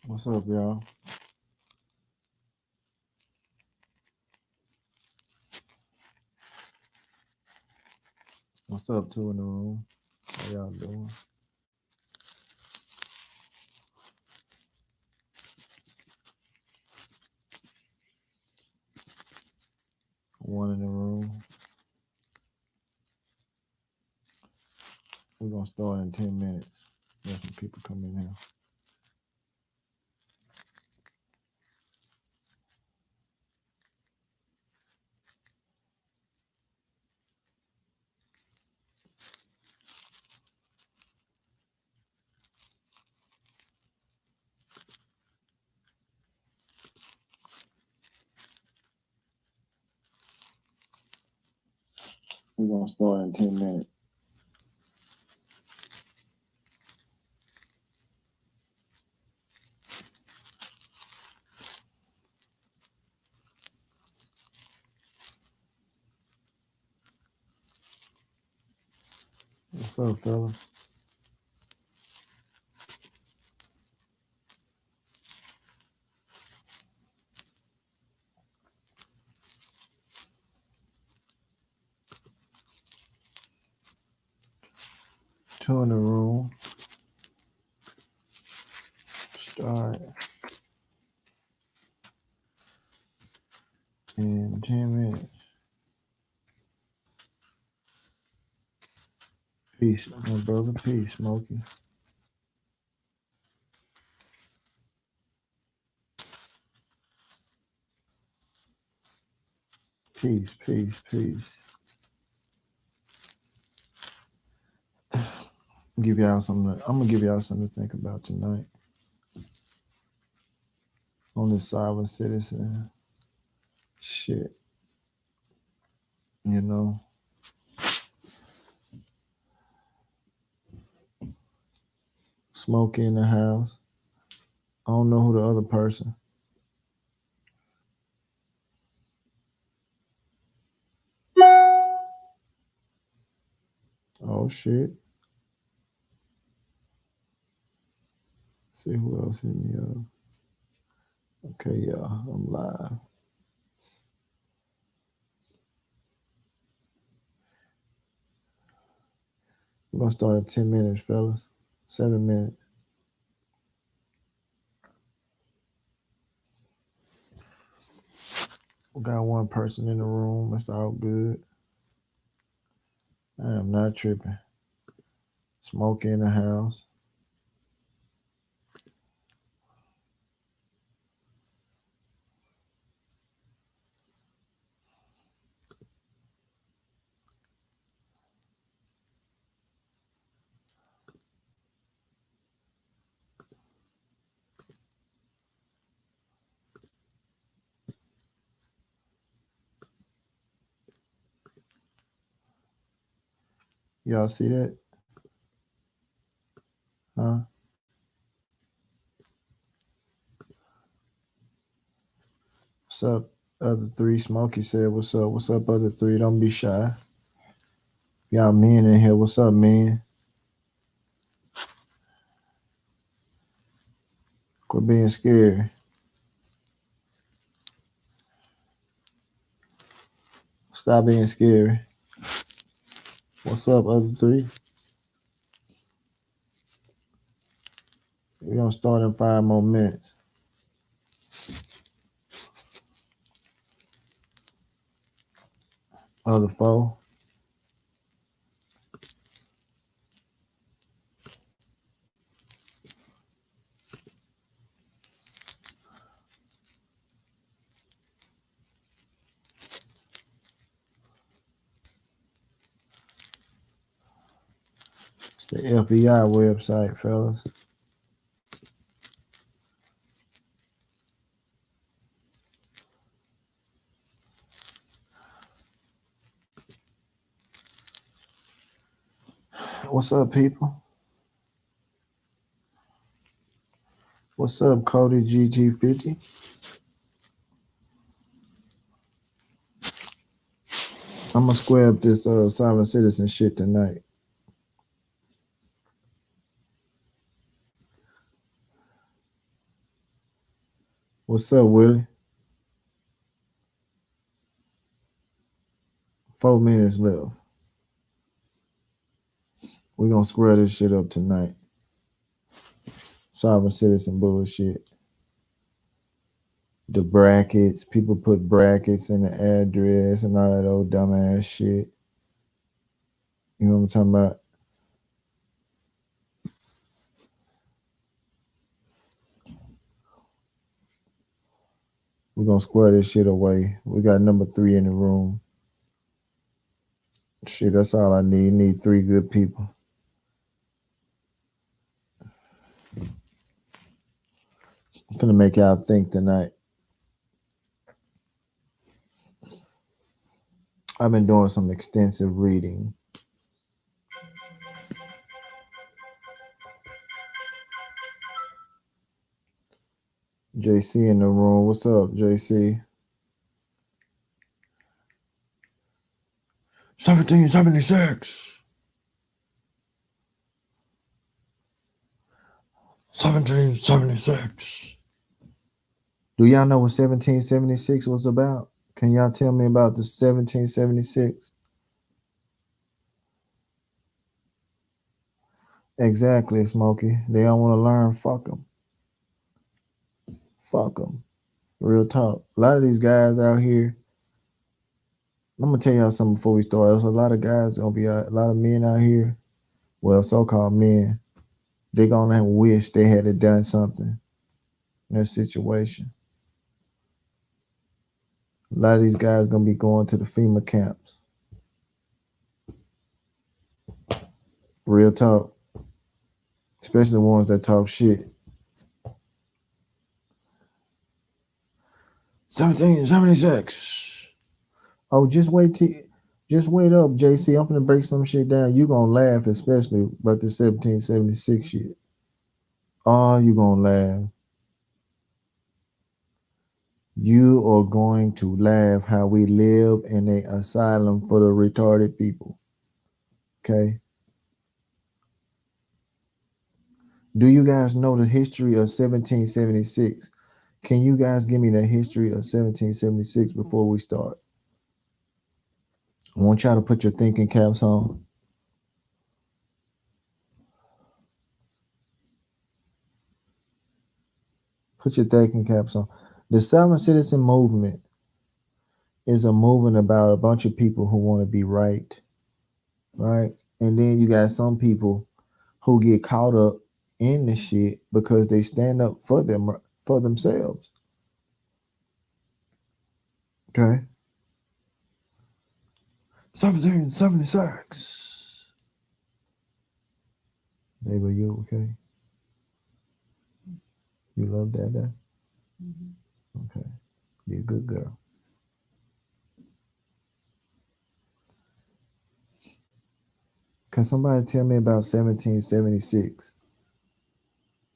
What's up, y'all? What's up, two in the room? How y'all doing? One in the room. We're gonna start in 10 minutes. Let some people come in here. We're gonna start in 10 minutes. What's up, fellas? Two in the room. Start in 10 minutes. Peace, my brother. Peace, Smokey. Peace, peace, peace. I'm gonna give y'all something to think about tonight. On this sovereign citizen shit. You know. Smokey in the house. I don't know who the other person. Oh shit. See who else hit me up. Okay, y'all, I'm live. We're gonna start in 10 minutes, fellas. 7 minutes. We got one person in the room. It's all good. I am not tripping. Smokey in the house. Y'all see that? Huh? What's up, other three? Smokey said, what's up? What's up, other three? Don't be shy. Y'all men in here. What's up, men? Quit being scared. Stop being scary. What's up, other three? We're gonna start in 5 more minutes. Other four. It's the FBI website, fellas. What's up, people? What's up, Cody GG50? I'm gonna square up this sovereign citizen shit tonight. What's up, Willie? 4 minutes left. We're gonna square this shit up tonight. Sovereign citizen bullshit. The brackets, people put brackets in the address and all that old dumbass shit. You know what I'm talking about? We're gonna square this shit away. We got number 3 in the room. Shit, that's all I need. Need 3 good people. I'm finna make y'all think tonight. I've been doing some extensive reading. JC in the room. What's up, JC? 1776. 1776. Do y'all know what 1776 was about? Can y'all tell me about the 1776? Exactly, Smokey. They don't want to learn. Fuck them. Fuck them. Real talk. A lot of these guys out here. I'm gonna tell y'all something before we start. There's a lot of guys gonna be a lot of men out here. Well, so-called men. They gonna wish they had done something in that situation. A lot of these guys gonna be going to the FEMA camps. Real talk. Especially the ones that talk shit. 1776. Oh, just wait up, JC. I'm gonna break some shit down. You gonna laugh, especially about the 1776 shit. Oh, you gonna laugh. You are going to laugh how we live in a asylum for the retarded people. Okay. Do you guys know the history of 1776? Can you guys give me the history of 1776 before we start? I want y'all to put your thinking caps on. Put your thinking caps on. The Sovereign Citizen Movement is a movement about a bunch of people who want to be right, right? And then you got some people who get caught up in the shit because they stand up for themselves. Okay. 1776. Baby, you okay? You love that? Okay. Be a good girl. Can somebody tell me about 1776?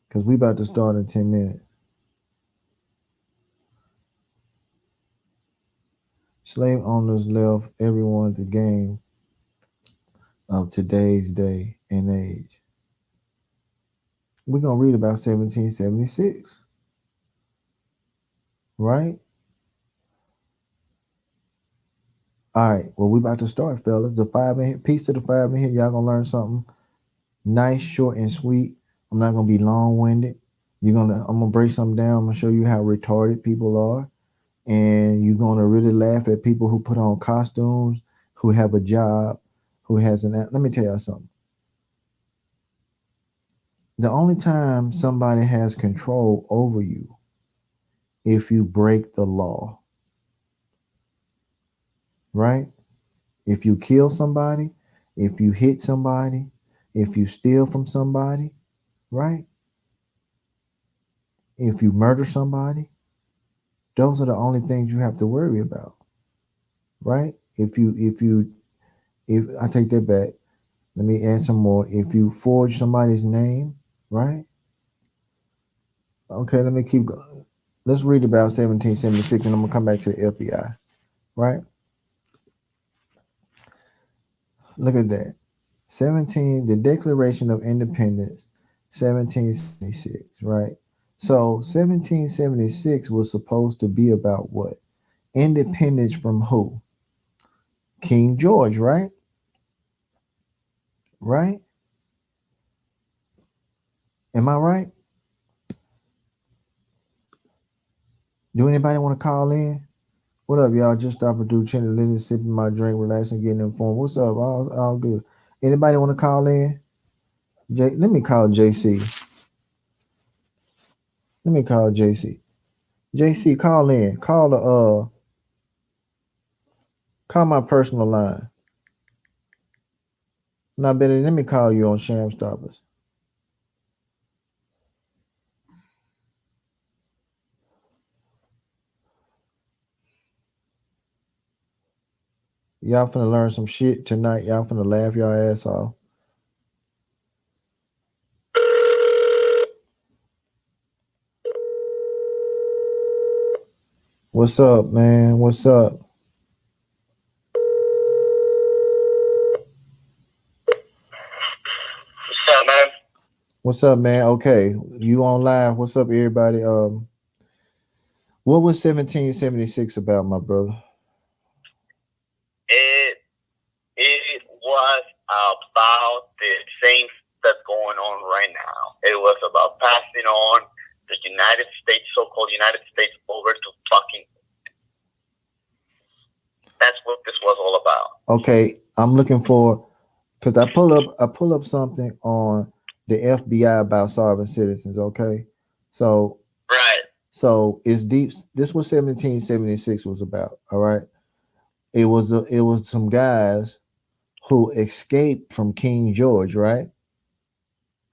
Because we about to start in 10 minutes. Slave owners left everyone the game of today's day and age. We're going to read about 1776. Right? All right. Well, we about to start, fellas. The 5 in here, piece of the 5 in here. Y'all going to learn something nice, short, and sweet. I'm not going to be long-winded. I'm going to break something down. I'm going to show you how retarded people are. And you're going to really laugh at people who put on costumes, who have a job, who has an... Let me tell y'all something. The only time somebody has control over you if you break the law, right? If you kill somebody, if you hit somebody, if you steal from somebody, right? If you murder somebody, those are the only things you have to worry about, right? If I take that back, let me add some more. If you forge somebody's name, right? Okay, let me keep going. Let's read about 1776 and I'm gonna come back to the FBI, right? Look at that. The Declaration of Independence, 1776, right? So 1776 was supposed to be about what? Independence from who? King George, right? Right? Am I right? Do anybody want to call in? What up, y'all? Just stop and do chin little, sipping my drink, relaxing, getting informed. What's up? All good. Anybody want to call in? Let me call JC. Let me call JC. JC, call in. Call my personal line. Now, Betty, let me call you on Shamstoppers. Y'all finna learn some shit tonight. Y'all finna laugh your ass off. What's up, man? What's up? What's up, man? What's up, man? Okay, you on live. What's up, everybody? What was 1776 about, my brother? It was about the same that's going on right now. It was about passing on the United States, so-called United States, over to fucking. That's what this was all about. Okay, I'm looking for because I pull up something on the FBI about sovereign citizens. Okay, so Right. so it's deep. This was 1776 was about. All right, it was some guys who escaped from King George, right?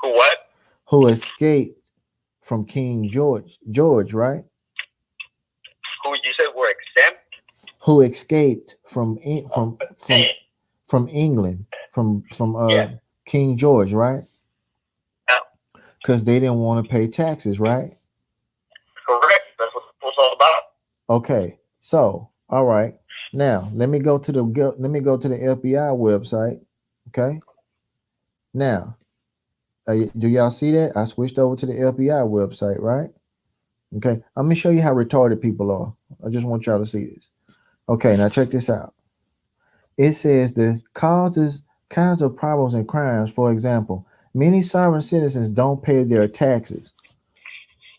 Who what? Who escaped from King George, right? Who you said were exempt? Who escaped from England from Yeah. King George, right? Yeah. Because they didn't want to pay taxes, right? Correct. That's what it was all about. Okay, so all right. Now let me go to the FBI website. Okay. Now, do y'all see that? I switched over to the FBI website, right? Okay. I'm gonna show you how retarded people are. I just want y'all to see this. Okay. Now check this out. It says the kinds of problems and crimes. For example, many sovereign citizens don't pay their taxes.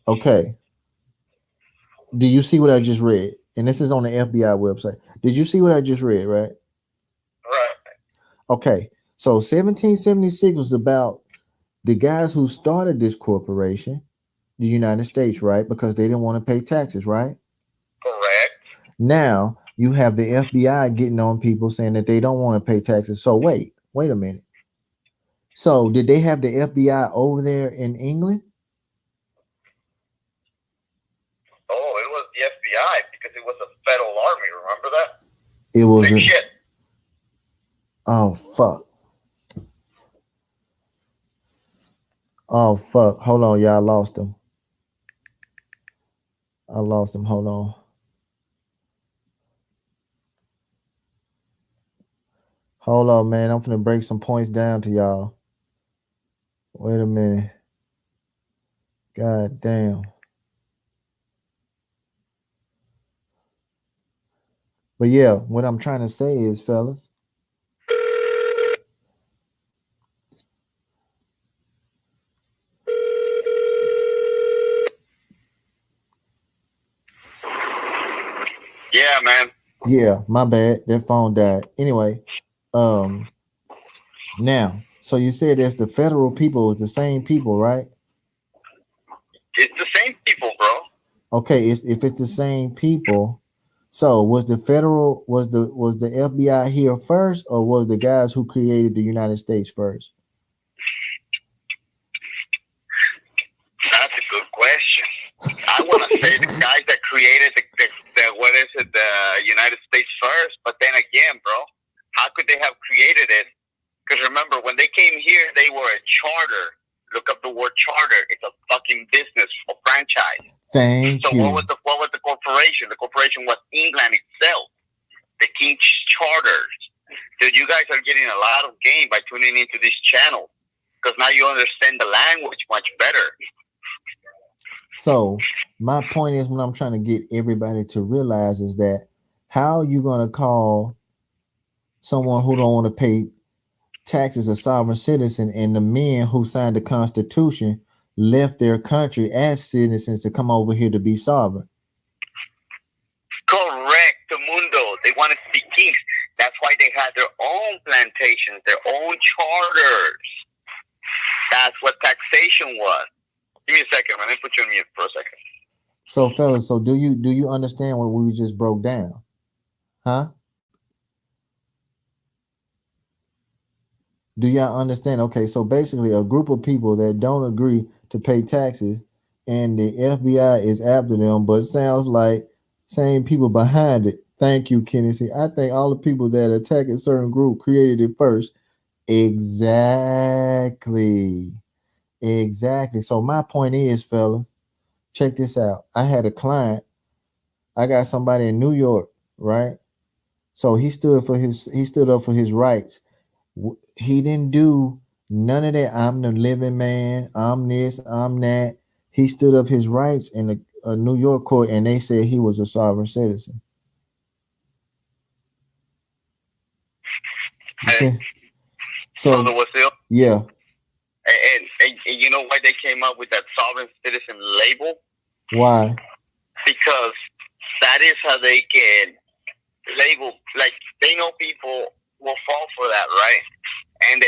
Okay. Do you see what I just read? And this is on the FBI website. Did you see what I just read, right? Right. Okay. So 1776 was about the guys who started this corporation, the United States, right? Because they didn't want to pay taxes, right? Correct. Now you have the FBI getting on people saying that they don't want to pay taxes. So wait a minute. So did they have the FBI over there in England? Oh, it was the FBI because it was a federal army. Remember that? It was Same shit. Oh fuck. Oh fuck. Hold on, y'all. I lost him. I lost him. Hold on. Hold on, man. I'm finna break some points down to y'all. Wait a minute. God damn. But yeah, what I'm trying to say is, fellas, Yeah, man. yeah, my bad. That phone died. Anyway, now, so you said that's the federal people is the same people, right? It's the same people, bro. Okay, if it's the same people, so was the FBI here first, or was the guys who created the United States first? That's a good question. I want to say the guys that created the what is it, the United States first, but then again, bro, how could they have created it? Because remember, when they came here, they were a charter. Look up the word charter. It's a fucking business or franchise. Thank So you. what was the corporation? The corporation was England itself. The King's Charters. So you guys are getting a lot of gain by tuning into this channel because now you understand the language much better. So my point is, what I'm trying to get everybody to realize is that how you gonna call someone who don't want to pay taxes a sovereign citizen, and the men who signed the Constitution left their country as citizens to come over here to be sovereign? Correct, the mundo. They wanted to be kings. That's why they had their own plantations, their own charters. That's what taxation was. Give me a second. Let me put you on mute for a second. So, fellas, so do you understand what we just broke down? Huh? Do y'all understand? Okay, so basically, a group of people that don't agree to pay taxes, and the FBI is after them, but it sounds like same people behind it. Thank you, Kenny. See, I think all the people that attack a certain group created it first. Exactly. Exactly. So my point is, fellas, check this out. I had a client. I got somebody in New York, right? So he stood up for his rights. He didn't do none of that. I'm the living man. I'm this. I'm that. He stood up his rights in a New York court, and they said he was a sovereign citizen. You And see? so there So was still, yeah, and you know why they came up with that sovereign citizen label? why? Because that is how they can label. Like they know people will fall for that, right? And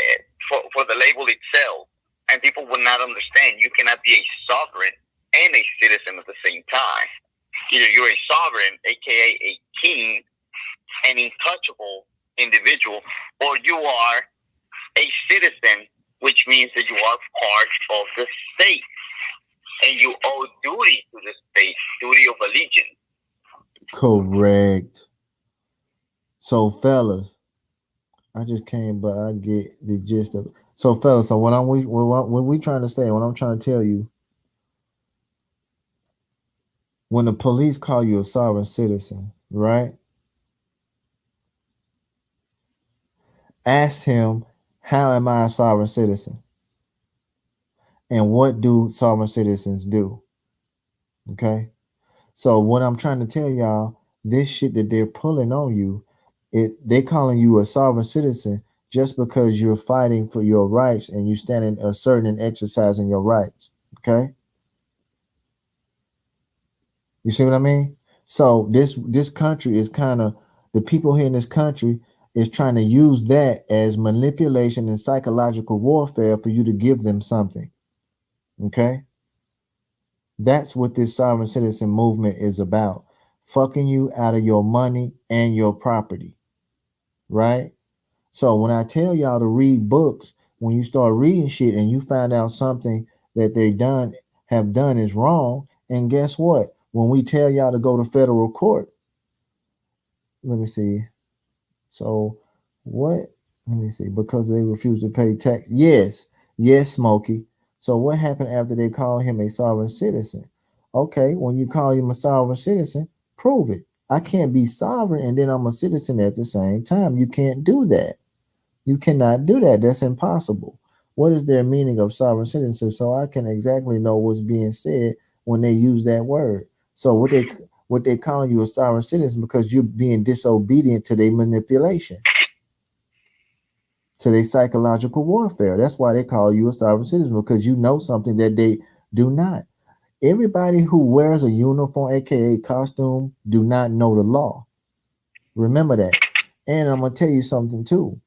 for the label itself, and people will not understand. You cannot be a sovereign and a citizen at the same time. Either you're a sovereign, aka a king, an untouchable individual, or you are a citizen, which means that you are part of the state and you owe duty to the state, duty of allegiance. Correct. So fellas, I just came, but I get the gist of it. So fellas, so what we trying to say, what I'm trying to tell you, when the police call you a sovereign citizen, right? Ask him, how am I a sovereign citizen? And what do sovereign citizens do? Okay. So what I'm trying to tell y'all, this shit that they're pulling on you, they calling you a sovereign citizen just because you're fighting for your rights and you standing asserting and exercising your rights. Okay. You see what I mean? So this country is kind of, the people here in this country is trying to use that as manipulation and psychological warfare for you to give them something. Okay? That's what this sovereign citizen movement is about. Fucking you out of your money and your property, right? So when I tell y'all to read books, when you start reading shit and you find out something that they have done is wrong, and guess what? When we tell y'all to go to federal court, let me see. So what? Let me see. Because they refuse to pay tax. Yes, yes, Smokey. So what happened after they called him a sovereign citizen? Okay, when you call him a sovereign citizen, prove it. I can't be sovereign and then I'm a citizen at the same time. You can't do that. You cannot do that. That's impossible. What is their meaning of sovereign citizenship? So I can exactly know what's being said when they use that word. So what they calling you a sovereign citizen because you're being disobedient to their manipulation, to their psychological warfare. That's why they call you a sovereign citizen, because you know something that they do not. Everybody who wears a uniform, aka costume, do not know the law. Remember that. And I'm gonna tell you something too.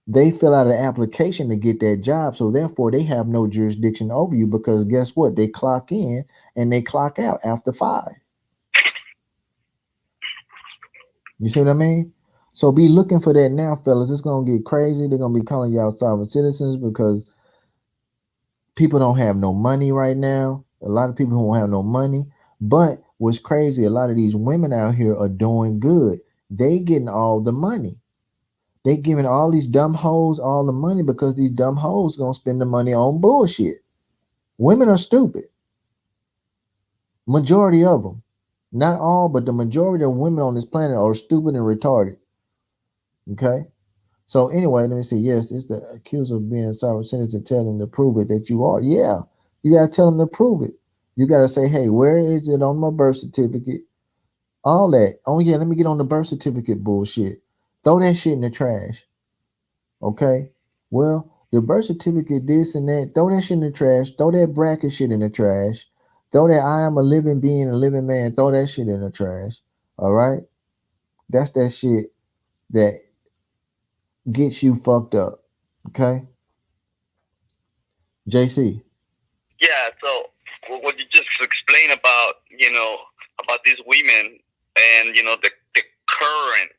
They fill out an application to get that job, so therefore they have no jurisdiction over you, because guess what? They clock in and they clock out after 5. You see what I mean? So be looking for that now, fellas. It's gonna get crazy. They're gonna be calling y'all sovereign citizens because people don't have no money right now. A lot of people don't have no money. But what's crazy, a lot of these women out here are doing good. They getting all the money. They giving all these dumb hoes all the money because these dumb hoes gonna spend the money on bullshit. Women are stupid. Majority of them. Not all, but the majority of women on this planet are stupid and retarded. Okay? So anyway, let me see. Yes, it's the accused of being sovereign citizen. Tell them to prove it that you are. Yeah. You gotta tell them to prove it. You gotta say, hey, where is it on my birth certificate? All that. Oh yeah, let me get on the birth certificate bullshit. Throw that shit in the trash. Okay? Well, the birth certificate, this and that, throw that shit in the trash. Throw that bracket shit in the trash. Throw that I am a living being, a living man, throw that shit in the trash. All right? That's that shit that gets you fucked up. Okay? JC. Yeah. So what you just explained about, about these women and the current,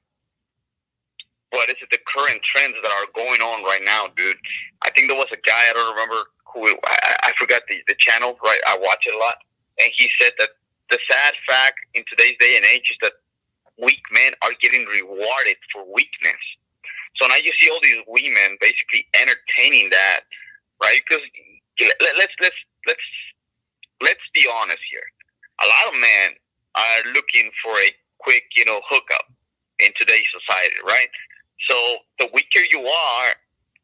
what is it, the current trends that are going on right now, dude. I think there was a guy, I don't remember who, I forgot the channel, right? I watch it a lot. And he said that the sad fact in today's day and age is that weak men are getting rewarded for weakness. So now you see all these women basically entertaining that, right? Because let's let's be honest here. A lot of men are looking for a quick, hookup in today's society, right? So the weaker you are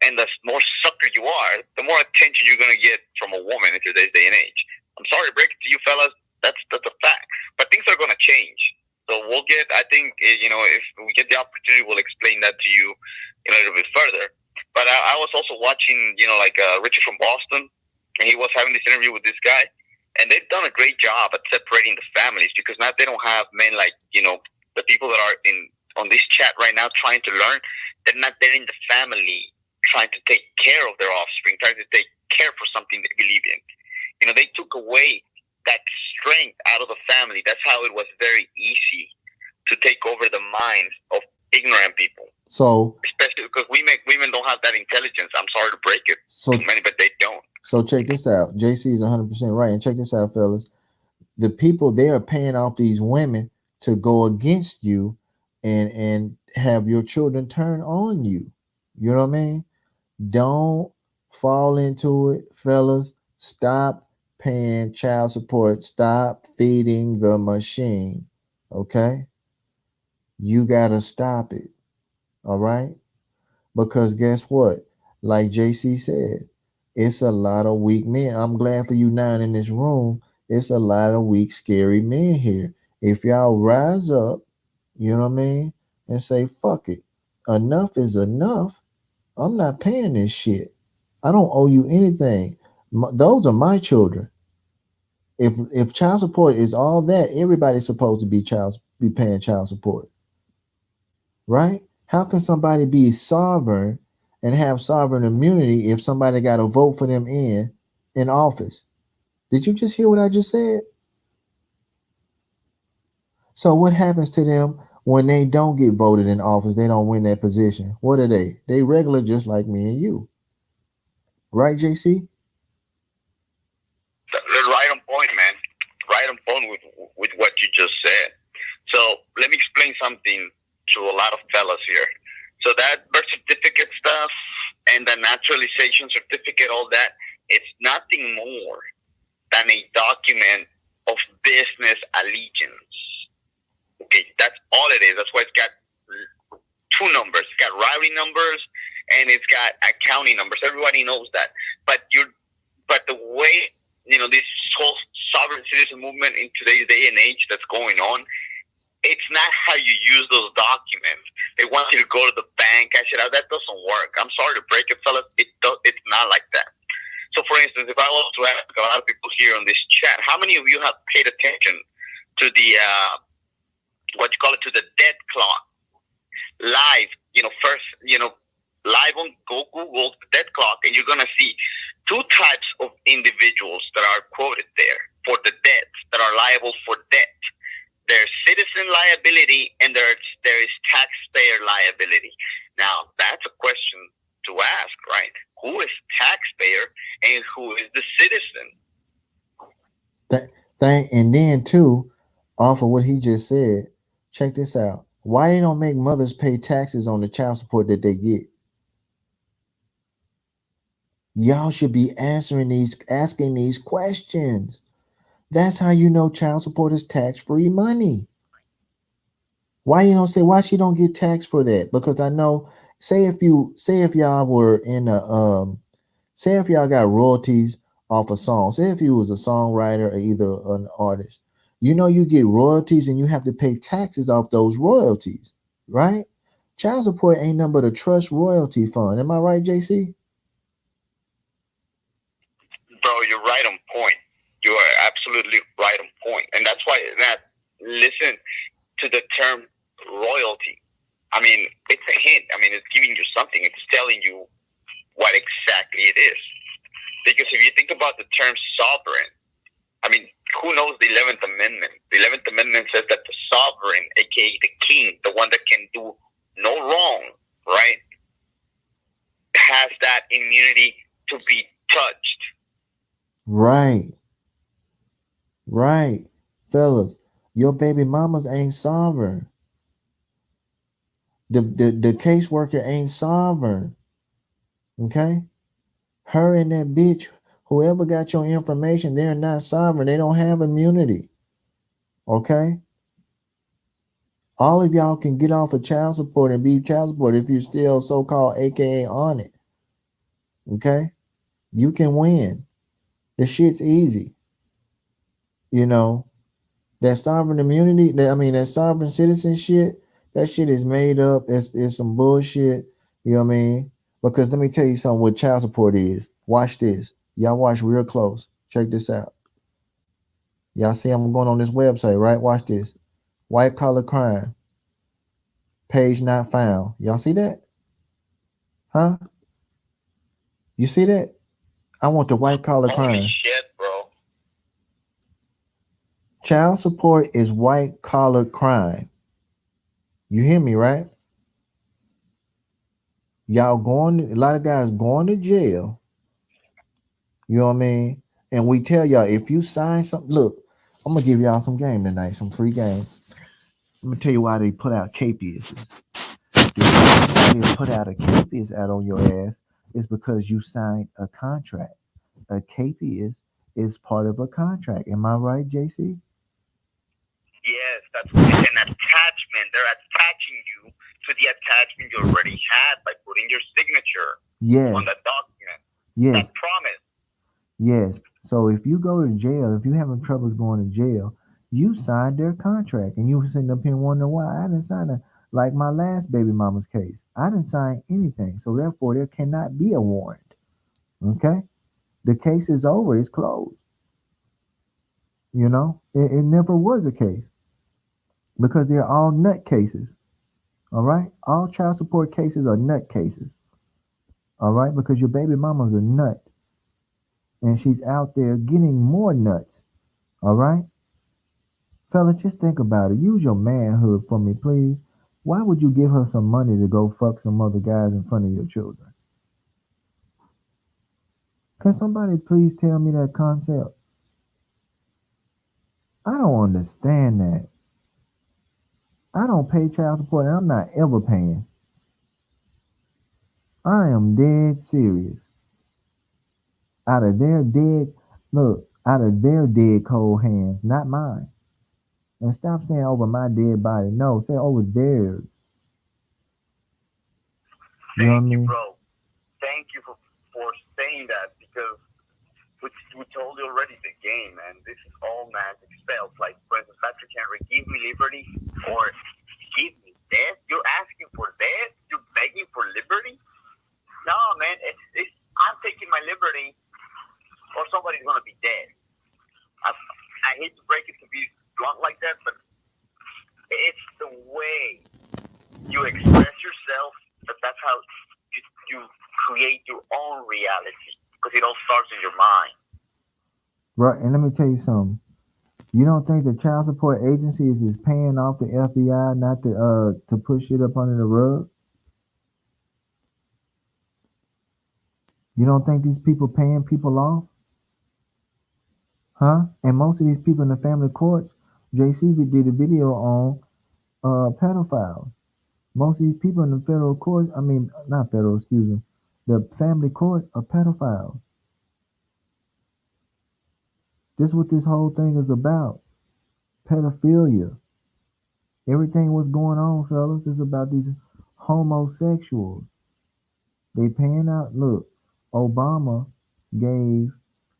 and the more sucker you are, the more attention you're gonna get from a woman in today's day and age. I'm sorry to break it to you fellas, that's a fact. But things are gonna change. So we'll get, I think, if we get the opportunity, we'll explain that to you a little bit further. But I was also watching, Richard from Boston, and he was having this interview with this guy, and they've done a great job at separating the families because now they don't have men like, the people that are in on this chat right now trying to learn. They're not there in the family trying to take care of their offspring, trying to take care for something they believe in. They took away that strength out of the family. That's how it was very easy to take over the minds of ignorant people. So, especially because women don't have that intelligence. I'm sorry to break it to many, but they don't. So check this out. JC is 100% right. And check this out, fellas. The people, they are paying off these women to go against you and have your children turn on you. You know what I mean? Don't fall into it, fellas. Stop paying child support. Stop feeding the machine. Okay? You got to stop it. All right? Because guess what? Like JC said, it's a lot of weak men. I'm glad for you now in this room. It's a lot of weak, scary men here. If y'all rise up, you know what I mean, and say, fuck it. Enough is enough. I'm not paying this shit. I don't owe you anything. Those are my children. If child support is all that, everybody's supposed to be paying child support, right? How can somebody be sovereign and have sovereign immunity if somebody got to vote for them in office? Did you just hear what I just said? So what happens to them when they don't get voted in office? They don't win that position. What are they? They regular just like me and you, right, JC? Right on point, man. Right on point with what you just said. So let me explain something to a lot of fellas here. So that birth certificate stuff and the naturalization certificate, all that, it's nothing more than a document of business allegiance. Okay, that's all it is. That's why it's got two numbers. It's got routing numbers and it's got accounting numbers. Everybody knows that. But the way this whole sovereign citizen movement in today's day and age that's going on, it's not how you use those documents. They want you to go to the bank, cash it out. That doesn't work. I'm sorry to break it, fellas. It's not like that. So, for instance, if I was to ask a lot of people here on this chat, how many of you have paid attention to the to the death clock live? First, live on Google the death clock, and you're gonna see two types of individuals that are quoted there for the debts that are liable for debt. There's citizen liability and there is taxpayer liability. Now, that's a question to ask, right? Who is taxpayer and who is the citizen? And then too, off of what he just said, check this out. Why they don't make mothers pay taxes on the child support that they get? Y'all should be asking these questions. That's how you know child support is tax-free money. Why you don't say why she don't get taxed for that? Because I know, say if y'all were in a say if y'all got royalties off a song. Say if you was a songwriter or either an artist, you know you get royalties and you have to pay taxes off those royalties, right? Child support ain't nothing but a trust royalty fund. Am I right, JC? Bro, you're right on point. You are absolutely right on point, and that's why that listen to the term royalty. I mean, it's a hint. I mean, it's giving you something. It's telling you what exactly it is. Because if you think about the term sovereign, I mean, who knows the 11th Amendment? The 11th Amendment says that the sovereign, aka the king, the one that can do no wrong, right, has that immunity to be touched. Right, right. Fellas, your baby mamas ain't sovereign. The caseworker ain't sovereign. Okay? Her and that bitch, whoever got your information, they're not sovereign. They don't have immunity. Okay? All of y'all can get off of child support and be child support if you're still so called AKA on it. Okay? You can win. The shit's easy. You know, that sovereign immunity, that sovereign citizen shit, that shit is made up. It's some bullshit. You know what I mean? Because let me tell you something what child support is. Watch this. Y'all watch real close. Check this out. Y'all see I'm going on this website, right? Watch this. White collar crime. Page not found. Y'all see that? Huh? You see that? I want the white collar Holy crime. shit, bro. Child support is white collar crime. You hear me, right? Y'all going, a lot of guys going to jail. You know what I mean? And we tell y'all if you sign something, look, I'm gonna give y'all some game tonight, some free game. I'm gonna tell you why they put out capias. The reason why they put out a capias out on your ass is because you signed a contract. A capias is part of a contract. Am I right, JC? Yes, that's it's an attachment. They're attaching you to the attachment you already had by putting your signature on Yes, the document. yes, That promise. yes. So if you go to jail, if you having troubles going to jail, you signed their contract and you were sitting up here wondering why I didn't sign it. Like my last baby mama's case, I didn't sign anything. So therefore there cannot be a warrant. Okay? The case is over, it's closed. You know? It never was a case. Because they're all nut cases. All right? All child support cases are nut cases. All right? Because your baby mama's a nut and she's out there getting more nuts. All right? Fella, just think about it. Use your manhood for me, please. Why would you give her some money to go fuck some other guys in front of your children? Can somebody please tell me that concept? I don't understand that. I don't pay child support and I'm not ever paying. I am dead serious. Out of their dead, look, out of their dead cold hands, not mine. And stop saying over my dead body. No, say over theirs. You know what I Thank you, mean? bro. Thank you for saying that because we told you already the game, man. This is all magic spells. Like, for instance, Patrick Henry, give me liberty or give me death. You're asking for death? You're begging for liberty? No, man. I'm taking my liberty or somebody's going to be dead. I hate to break it to be blunt like that, but it's the way you express yourself that's how you create your own reality because it all starts in your mind. Right, and let me tell you something. You don't think the child support agencies is paying off the FBI not to push it up under the rug? You don't think these people paying people off? Huh? And most of these people in the family courts, JC did a video on pedophiles. Most of these people in the federal courts, I mean not federal, excuse me, the family courts are pedophiles. This is what this whole thing is about. Pedophilia. Everything what's going on, fellas, is about these homosexuals. They paying out. Look, Obama gave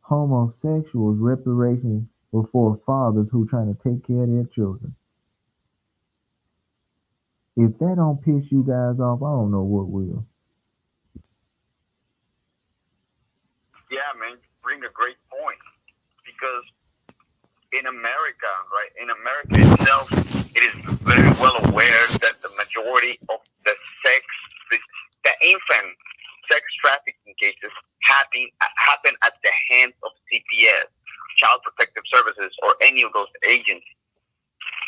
Homosexuals reparations before fathers who trying to take care of their children. If that don't piss you guys off, I don't know what will. Yeah, man, you bring a great point because in America, right, in America itself, it is very well aware that the majority of the sex, the, the infant sex trafficking cases happen at the hands of CPS, Child Protective Services, or any of those agencies.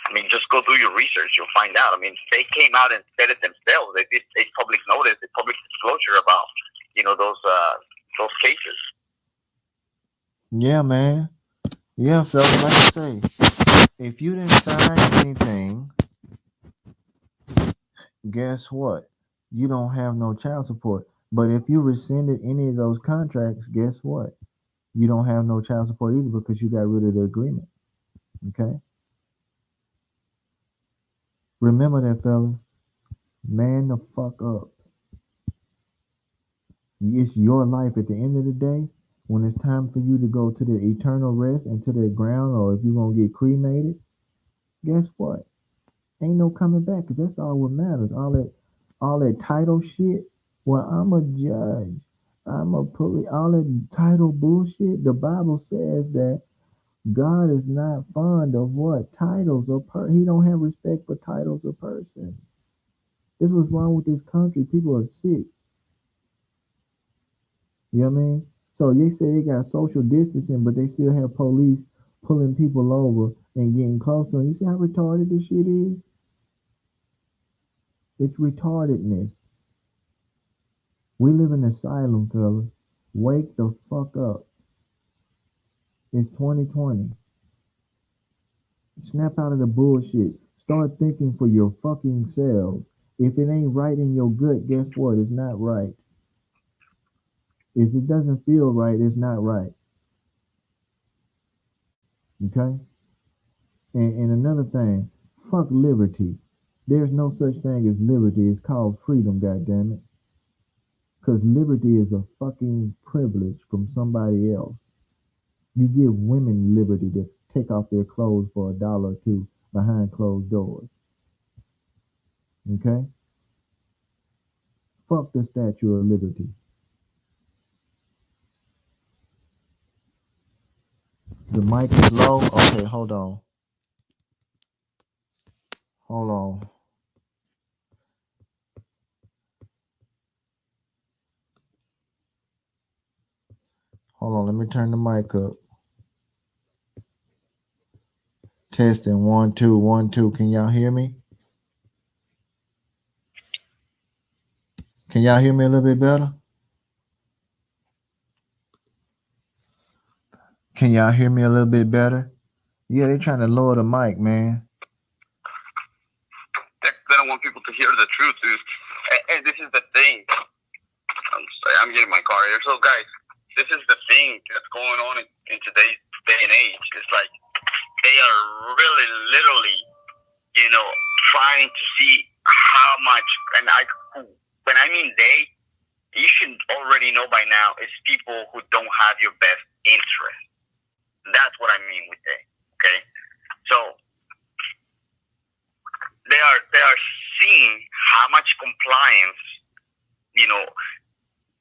I mean, just go do your research. You'll find out. I mean, they came out and said it themselves. They did a public notice, a public disclosure about, those cases. Yeah, man. Yeah, fellas, like I say, if you didn't sign anything, guess what? You don't have no child support. But if you rescinded any of those contracts, guess what? You don't have no child support either because you got rid of the agreement. Okay? Remember that, fellas. Man the fuck up. It's your life at the end of the day. When it's time for you to go to the eternal rest and to the ground, or if you're going to get cremated, guess what? Ain't no coming back. 'Cause that's all what matters. All that title shit. Well, I'm a judge. I'm a police. All that title bullshit. The Bible says that God is not fond of what titles or He don't have respect for titles or persons. This was wrong with this country. People are sick. You know what I mean? So they say they got social distancing, but they still have police pulling people over and getting close to them. You see how retarded this shit is? It's retardedness. We live in an asylum, fellas. Wake the fuck up. It's 2020. Snap out of the bullshit. Start thinking for your fucking selves. If it ain't right in your gut, guess what? It's not right. If it doesn't feel right, it's not right. Okay? And another thing, fuck liberty. There's no such thing as liberty. It's called freedom, goddammit. Because liberty is a fucking privilege from somebody else. You give women liberty to take off their clothes for $1 or $2 behind closed doors. Okay? Fuck the Statue of Liberty. The mic is low. Okay, hold on. Hold on. Hold on. Let me turn the mic up. Testing 1 2 1 2. Can y'all hear me? Can y'all hear me a little bit better? Can y'all hear me a little bit better? Yeah, they trying to lower the mic, man. They don't want people to hear the truth, dude. And this is the thing. I'm sorry, I'm getting my car here. So, guys, this is the thing that's going on in today's day and age. It's like they are really, literally, trying to see how much. And when I mean they, you should already know by now, it's people who don't have your best interest. That's what I mean with they. Okay, so they are seeing how much compliance,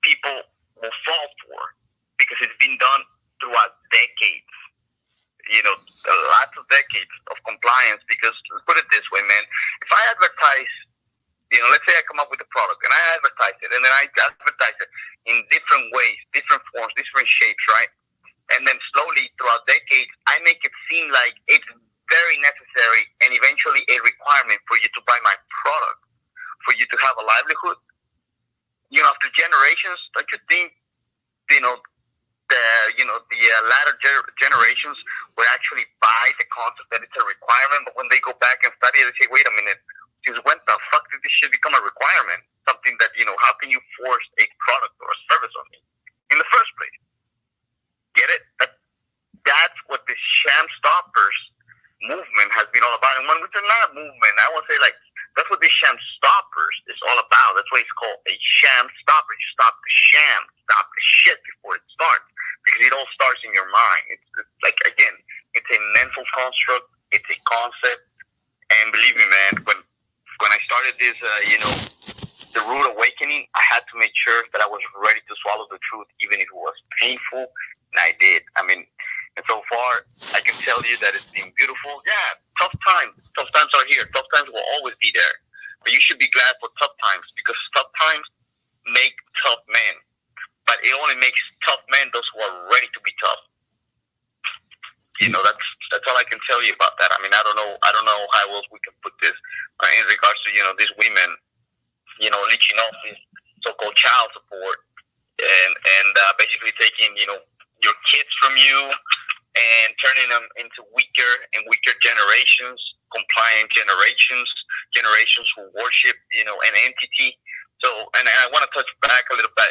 people will fall for because it's been done throughout decades. Lots of decades of compliance. Because let's put it this way, man. If I advertise, let's say I come up with a product and I advertise it, and then I advertise it in different ways, different forms, different shapes, right? And then slowly throughout decades, I make it seem like it's very necessary and eventually a requirement for you to buy my product, for you to have a livelihood. After generations, don't you think, the latter generations will actually buy the concept that it's a requirement, but when they go back and study it, they say, wait a minute, since when the fuck did this shit become a requirement? Something that, how can you force a product or a service on me in the first place? Get it? That's what the Sham Stoppers movement has been all about. And when it's not a movement, I want to say, that's what the Sham Stoppers is all about. That's why it's called a sham stopper. You stop the sham, stop the shit before it starts, because it all starts in construct. It's a concept. And believe me, man, when I started this, the rude awakening, I had to make sure that I was ready to swallow the truth, even if it was painful, and I did. I mean, and so far, I can tell you that it's been beautiful. Yeah, tough times are here. Tough times will always be there. But you should be glad for tough times, because tough times make tough men. But it only makes tough men those who are ready to be tough. That's all I can tell you about that. I mean, I don't know how else we can put this in regards to these women, leeching off this so-called child support, and basically taking your kids from you and turning them into weaker and weaker generations, compliant generations who worship an entity. So, and I want to touch back a little bit,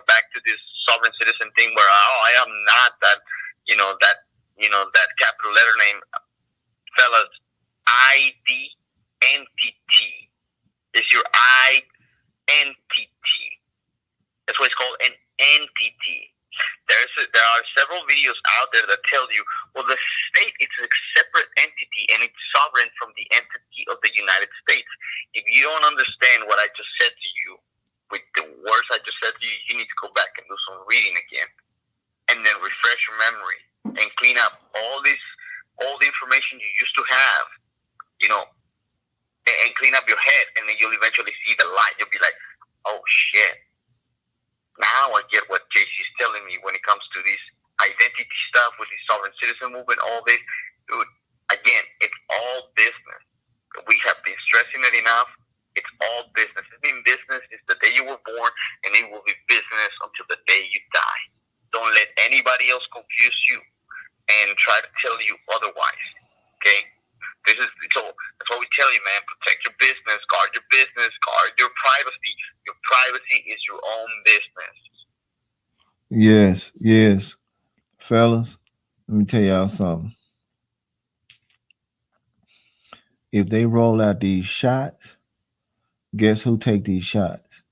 back to this sovereign citizen thing, where I am not that, that capital letter name, fellas. Identity is your identity. That's what it's called, an entity. There are several videos out there that tell you, well, the state is a separate entity and it's sovereign from the entity of the United States. If you don't understand what I just said to you, with the words I just said to you, you need to go back and do some reading again, and then refresh your memory and clean up all the information you used to have, and clean up your head, and then you'll eventually see the light. You'll be like, oh shit. Now I get what JC's telling me when it comes to this identity stuff with the sovereign citizen movement, all this. Dude, again, it's all business. We have been stressing it enough. It's all business. It's been business since the day you were born, and it will be business until the day you die. Don't let anybody else confuse you and try to tell you otherwise. Okay? That's what we tell you, man. Protect your business, guard your privacy. Your privacy is your own business. Yes. Fellas, let me tell y'all something. If they roll out these shots, guess who take these shots?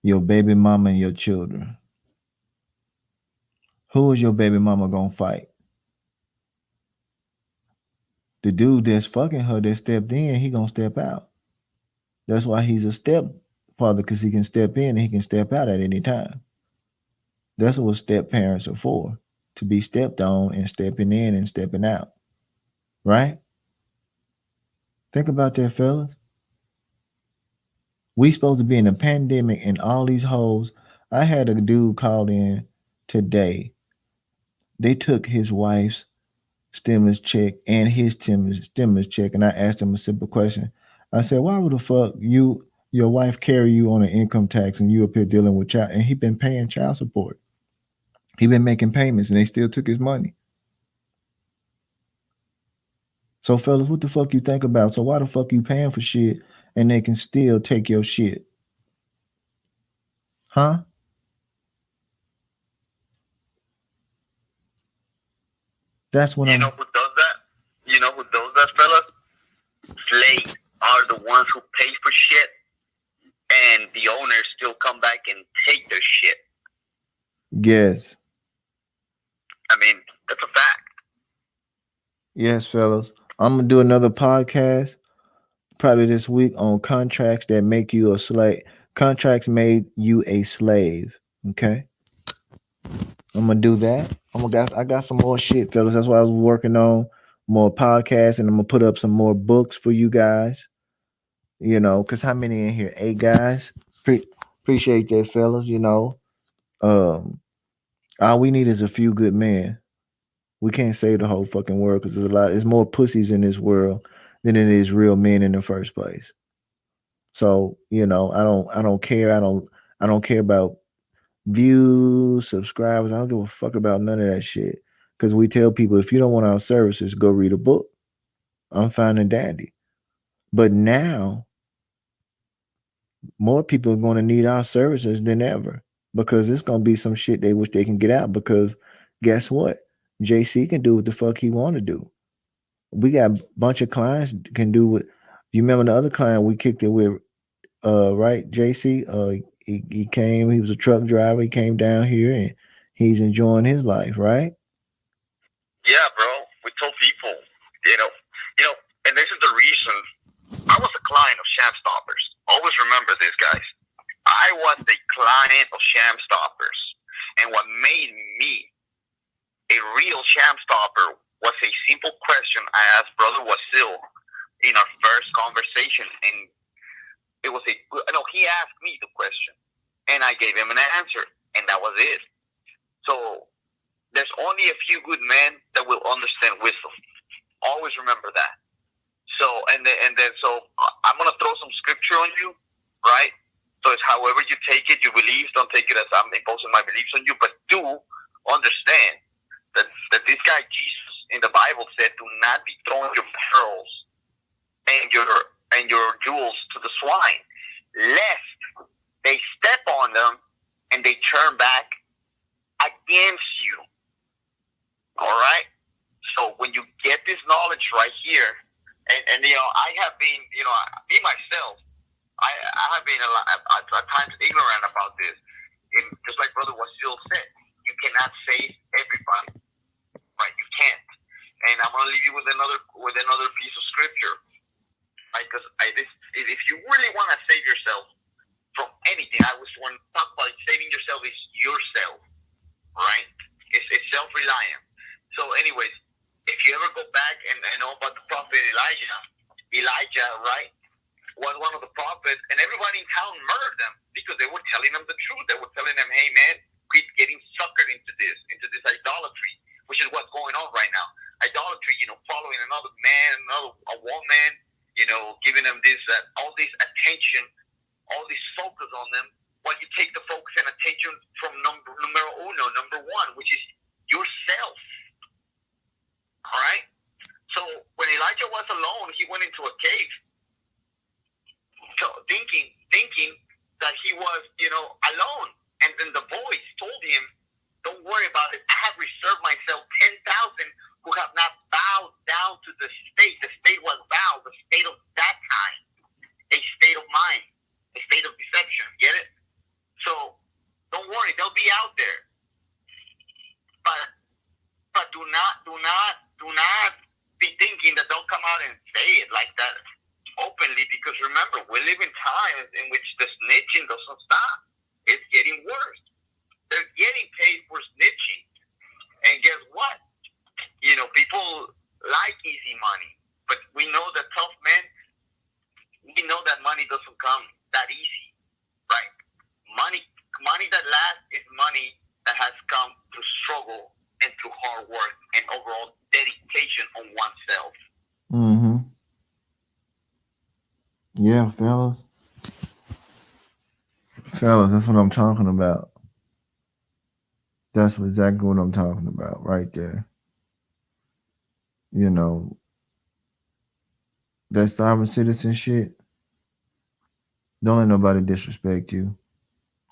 Your baby mama and your children. Who is your baby mama gonna fight? The dude that's fucking her that stepped in, he gonna step out. That's why he's a stepfather, because he can step in and he can step out at any time. That's what step parents are for, to be stepped on and stepping in and stepping out. Right? Think about that, fellas. We supposed to be in a pandemic and all these hoes. I had a dude call in today. They took his wife's stimulus check and his stimulus check, and I asked him a simple question. I said, "Why would the fuck your wife carry you on an income tax and you up here dealing with child?" And he been paying child support. He been making payments, and they still took his money. So, fellas, what the fuck you think about? So, why the fuck you paying for shit and they can still take your shit? Huh? That's what You know who does that? You know who does that, fellas? Slaves are the ones who pay for shit, and the owners still come back and take their shit. Yes. I mean, that's a fact. Yes, fellas. I'm gonna do another podcast probably this week on contracts that make you a slave. Contracts made you a slave. Okay. I'm gonna do that. I got some more shit, fellas. That's why I was working on more podcasts, and I'm gonna put up some more books for you guys. Cause how many in here? 8 guys. Appreciate that, fellas. Um, all we need is a few good men. We can't save the whole fucking world because there's more pussies in this world than it is real men in the first place. So, I don't care. I don't care about views, subscribers. I don't give a fuck about none of that shit. Because we tell people, if you don't want our services, go read a book. I'm fine and dandy. But now, more people are going to need our services than ever, because it's going to be some shit they wish they can get out. Because guess what? JC can do what the fuck he want to do. We got a bunch of clients can do what. You remember the other client we kicked it with, right, JC? He came. He was a truck driver. He came down here and he's enjoying his life, right? Yeah, bro. We told people You know, you know, and this is the reason I was a client of ShamStoppers. Always remember this, guys. I was a client of ShamStoppers, and what made me a real ShamStopper was a simple question I asked Brother Wasil in our first conversation, and it was a no. He asked me the question, and I gave him an answer, and that was it. So there's only a few good men that will understand wisdom. Always remember that. So and then so I'm gonna throw some scripture on you, right? So it's however you take it, you believe. Don't take it as I'm imposing my beliefs on you, but do understand that this guy Jesus in the Bible said, "Do not be throwing your pearls and your jewels to the swine, lest they step on them and they turn back against you." All right. So when you get this knowledge right here, and I have been, me myself, I have been at times ignorant about this. And just like Brother Wasil said, you cannot save everybody, right? You can't. And I'm gonna leave you with another piece of scripture, right? Because if you really want to save yourself from anything, I was want to talk about saving yourself is yourself, right? It's self-reliant. So, anyways, if you ever go back and know about the prophet Elijah, right, was one of the prophets, and everybody in town murdered them because they were telling them the truth. They were telling them, "Hey, man, quit getting suckered into this idolatry," which is what's going on right now. Idolatry, following another man, a woman, giving them all this attention, all this focus on them, while you take the focus and attention from number one, which is yourself. All right. So when Elijah was alone, he went into a cave, thinking that he was, alone. And then the voice told him, "Don't worry about it. I have reserved myself 10,000 who have not bowed down to the state." The state was bow, the state of that time, a state of mind, a state of deception. Get it? So don't worry, they'll be out there. But do not be thinking that they'll come out and say it like that openly, because remember, we live in times in which the snitching doesn't stop. It's getting worse. They're getting paid for snitching. And guess what? People like easy money. But we know that tough men, we know that money doesn't come that easy, right? Money that lasts is money that has come through struggle and through hard work and overall dedication on oneself. Mm-hmm. Yeah, fellas. Fellas, that's what I'm talking about. That's exactly what I'm talking about right there. That sovereign citizen shit, don't let nobody disrespect you.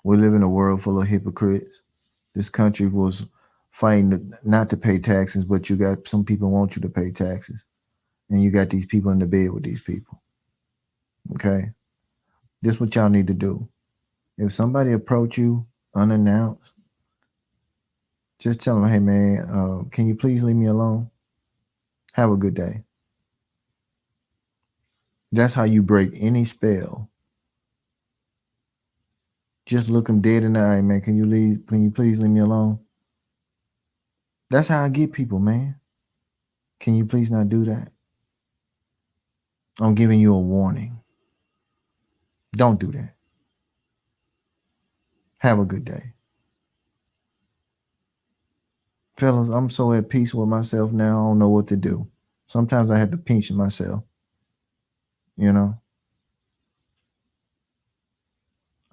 We live in a world full of hypocrites. This country was fighting not to pay taxes, but you got some people want you to pay taxes. And you got these people in the bed with these people. Okay? This is what y'all need to do. If somebody approach you unannounced, just tell them, "Hey man, can you please leave me alone? Have a good day." That's how you break any spell. Just look them dead in the eye, man. Can you please leave me alone? That's how I get people, man. Can you please not do that? I'm giving you a warning. Don't do that. Have a good day. Fellas, I'm so at peace with myself now, I don't know what to do. Sometimes I have to pinch myself.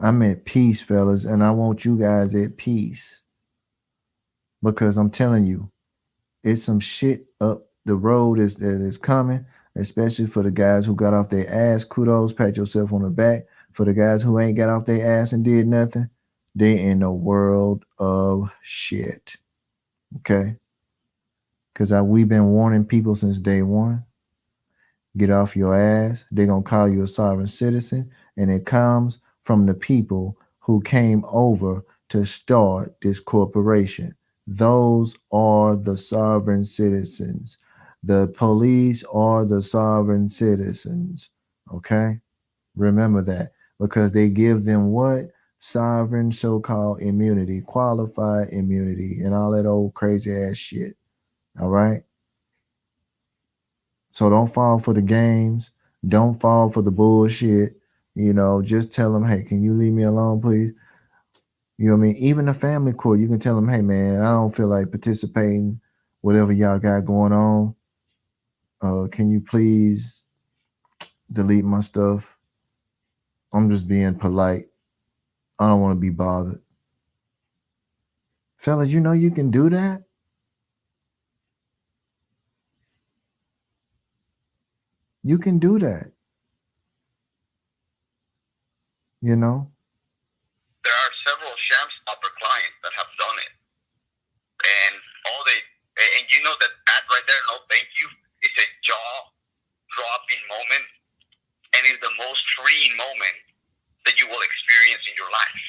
I'm at peace, fellas, and I want you guys at peace. Because I'm telling you, it's some shit up the road that is coming, especially for the guys who got off their ass. Kudos, pat yourself on the back. For the guys who ain't got off their ass and did nothing, they in a world of shit. Okay? Because we've been warning people since day one. Get off your ass. They're going to call you a sovereign citizen. And it comes from the people who came over to start this corporation. Those are the sovereign citizens. The police are the sovereign citizens. Okay? Remember that because they give them what? Sovereign so called immunity, qualified immunity, and all that old crazy ass shit. All right? So don't fall for the games. Don't fall for the bullshit. Just tell them, hey, can you leave me alone, please? You know what I mean? Even the family court, you can tell them, hey, man, I don't feel like participating, whatever y'all got going on. Can you please delete my stuff? I'm just being polite. I don't want to be bothered. Fellas, you can do that. You can do that. You know? There are several Shamstopper clients that have done it, and all they and you know that right there, no thank you, it's a jaw dropping moment, and it's the most freeing moment that you will experience in your life.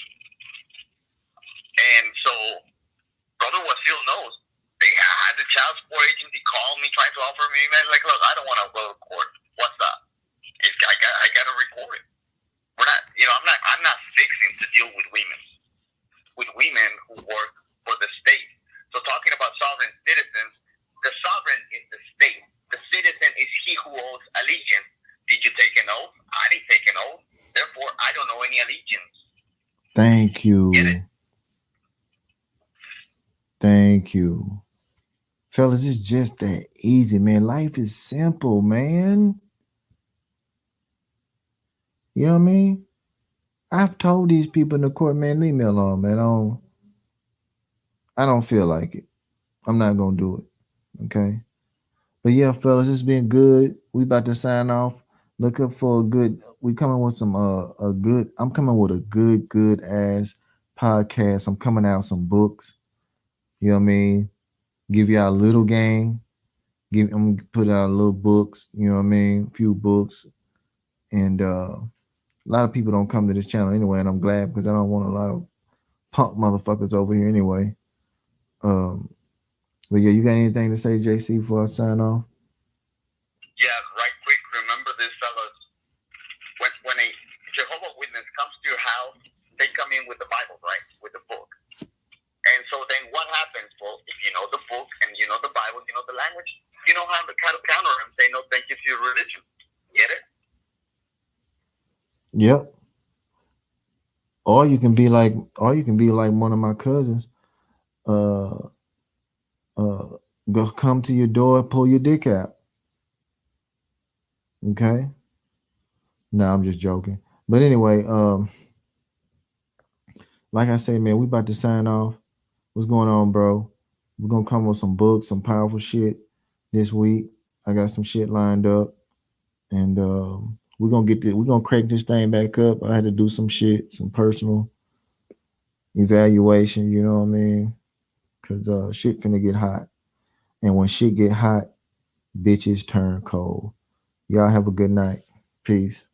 And so, Brother Wasil knows. They had the child support agency call me, trying to offer me, man, like, look, I don't want to go to court. What's up? I got to record it. We're not, I'm not fixing to deal with women who work for the state. So talking about sovereign citizens, the sovereign is the state. The citizen is he who owes allegiance. Did you take an oath? I didn't take an oath. Therefore, I don't owe any allegiance. Thank you. Get it? Thank you. Fellas, it's just that easy, man. Life is simple, man. You know what I mean? I've told these people in the court, man, leave me alone, man. I don't feel like it. I'm not gonna do it. Okay. But yeah, fellas, it's been good. We about to sign off. Look up for a good. We coming with some a good. I'm coming with a good ass podcast. I'm coming out some books. You know what I mean? Give y'all a little game. I'm gonna put out little books. You know what I mean? A few books, and a lot of people don't come to this channel anyway, and I'm glad because I don't want a lot of punk motherfuckers over here anyway. Um, but yeah, you got anything to say, JC, before I sign off? Yeah, right quick. Remember this, fellas. When a Jehovah Witness comes to your house, they come in with the Bible, right? With the book. And so then what happens, well, if you know the book and you know the Bible, you know the language, you know how to kind of counter them, say no thank you to your religion. Get it? Yep. Or you can be like one of my cousins. Uh, uh, go come to your door, pull your dick out. Okay. No, I'm just joking. But anyway, like I say, man, we about to sign off. What's going on, bro? We're gonna come with some books, some powerful shit this week. I got some shit lined up, and we're gonna crank this thing back up. I had to do some shit, some personal evaluation. You know what I mean? Cause shit finna get hot, and when shit get hot, bitches turn cold. Y'all have a good night. Peace.